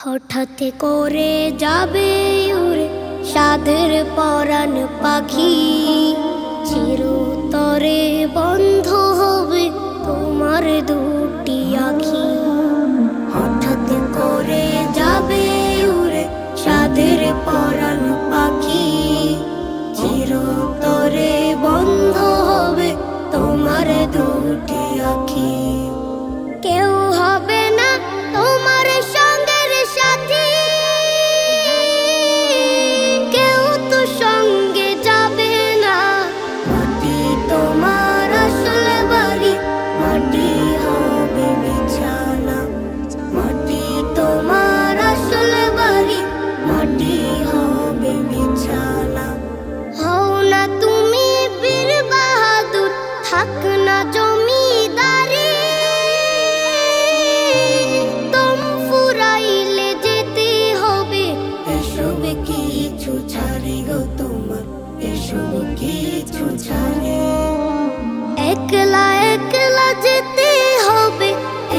হঠাৎ করে যাবে উড়ে সাধের পরাণ পাখি, চিরতরে বন্ধ হবে তোমার দুটি আখি। হঠাৎ করে যাবে উড়ে সাধের পরাণ পাখি, চিরতরে বন্ধ হবে তোমার দুটি আখি। কেউ হবে না তোমার সঙ্গের সাথী, কেউ তো সঙ্গে যাবে না। মাটি তোমার আসল বাড়ি, মাটি হবে বিছানা। মাটি তোমার আসল বাড়ি, মাটি হবে বিছানা। হও না তুমি বীর বাহাদুর, থাক না জমিদারি। কিছু ছাড়ে গো তোমার, এসব কিছু ছাড়ে। একলা একলা যেতে হবে,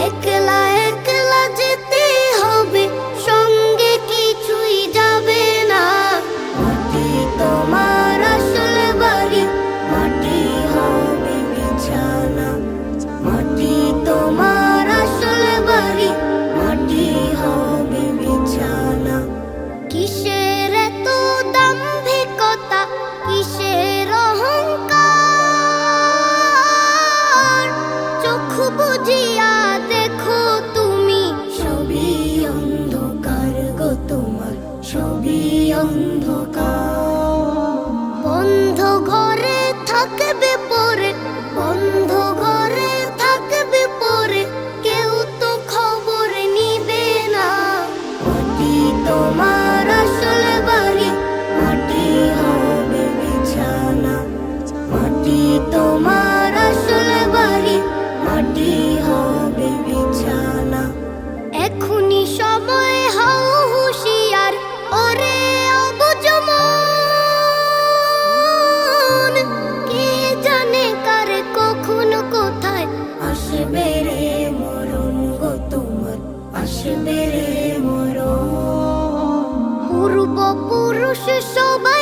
একলা একলা যেতে হবে, সঙ্গে কিছুই যাবে না। মাটি তোমার আসল বাড়ি, মাটি হবে বিছানা। মাটি তোমার আসল বাড়ি, মাটি হবে বিছানা। কিসের এতো দাম্ভিকতা, কিসের অহংকার? চোখ বুজিয়া দেখো তুমি, সবই অন্ধকার গো তোমার, সবই অন্ধকার। বন্ধ ঘরে থাকবে পরে, বন্ধ ঘরে থাকবে পরে, কেউ তো খবর নিবে না। মাটি তোমার আসল বাড়ি, মাটি হবে বিছানা। মাটি তোমার আসল বাড়ি, মাটি হবে বিছানা। এখনি সময় হও হুঁশিয়ার, ওরে অবুঝ মন। কে জানে কার কখন কোথায় আসবে রে মরণ গো তোমার, আসবে রে মরণ। পূর্বপুরুষ সবাই